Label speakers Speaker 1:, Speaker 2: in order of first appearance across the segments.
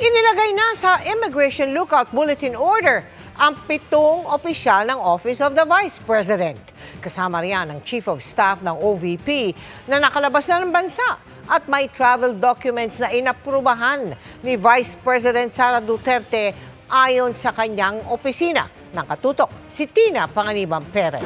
Speaker 1: Inilagay na sa Immigration Lookout Bulletin Order ang 7 opisyal ng Office of the Vice President. Kasama riyan ang Chief of Staff ng OVP na nakalabas na ng bansa at may travel documents na inaprubahan ni Vice President Sara Duterte ayon sa kanyang opisina. Nakatutok si Tina Panganiban Perez.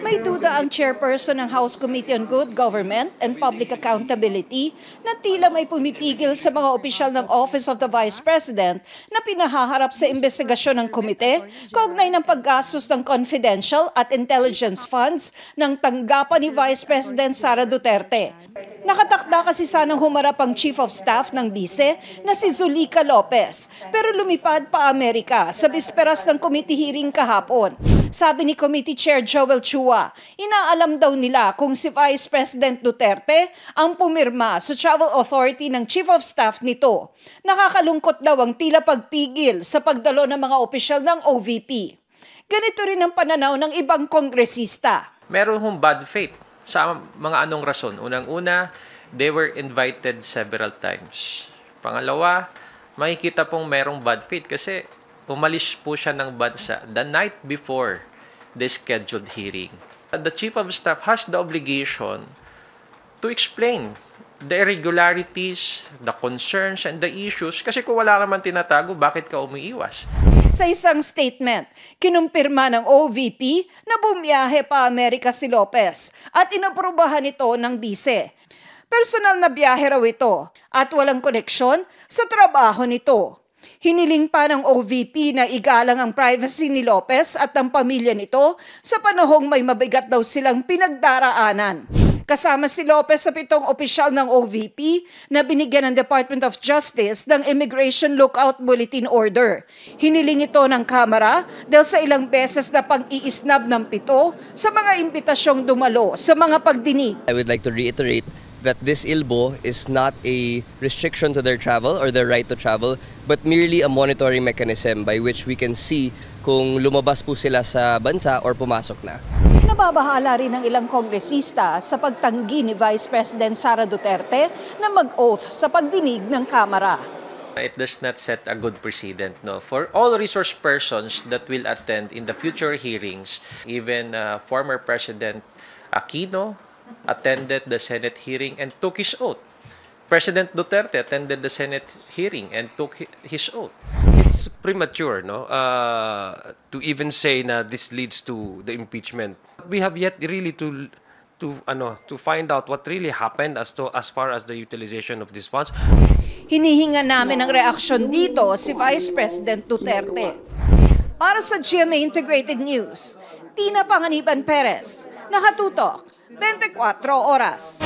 Speaker 2: May duda ang chairperson ng House Committee on Good Government and Public Accountability na tila may pumipigil sa mga opisyal ng Office of the Vice President na pinahaharap sa investigasyon ng komite kaugnay ng paggastos ng confidential at intelligence funds ng tanggapan ni Vice President Sara Duterte. Nakatakda kasi sanang humarap ang Chief of Staff ng Bise na si Zulica Lopez pero lumipad pa Amerika sa bisperas ng committee hearing kahapon. Sabi ni Committee Chair Joel Chua, inaalam daw nila kung si Vice President Duterte ang pumirma sa travel authority ng Chief of Staff nito. Nakakalungkot daw ang tila pagpigil sa pagdalo ng mga opisyal ng OVP. Ganito rin ang pananaw ng ibang kongresista.
Speaker 3: Meron hong bad faith sa mga anong rason. Unang-una, they were invited several times. Pangalawa, makikita pong merong bad faith kasi umalis po siya ng bansa the night before the scheduled hearing. The Chief of Staff has the obligation to explain the irregularities, the concerns, and the issues. Kasi kung wala naman tinatago, bakit ka umiiwas?
Speaker 2: Sa isang statement, kinumpirma ng OVP na bumiyahe pa Amerika si Lopez at inaprubahan ito ng bise. Personal na biyahe raw ito at walang koneksyon sa trabaho nito. Hiniling pa ng OVP na igalang ang privacy ni Lopez at ng pamilya nito sa panahong may mabigat daw silang pinagdaraanan. Kasama si Lopez sa 7 opisyal ng OVP na binigyan ng Department of Justice ng Immigration Lookout Bulletin Order. Hiniling ito ng Kamara dahil sa ilang beses na pag-iisnab ng 7 sa mga imbitasyong dumalo sa mga pagdinig.
Speaker 4: I would like to reiterate that this ILBO is not a restriction to their travel or their right to travel, but merely a monitoring mechanism by which we can see kung lumabas po sila sa bansa or pumasok na.
Speaker 2: Nababahala rin ng ilang kongresista sa pagtanggi ni Vice President Sara Duterte na mag-oath sa pagdinig ng Kamara.
Speaker 3: It does not set a good precedent, no? For all resource persons that will attend in the future hearings, even former President Aquino attended the Senate hearing and took his oath. President Duterte attended the Senate hearing and took his oath.
Speaker 5: It's premature, no, to even say na this leads to the impeachment. We have yet really to find out what really happened as far as the utilization of these funds.
Speaker 2: Hinihinga namin ng reaksyon dito si Vice President Duterte. Para sa GMA Integrated News, Tina Panganiban Perez, nakatutok 24 oras.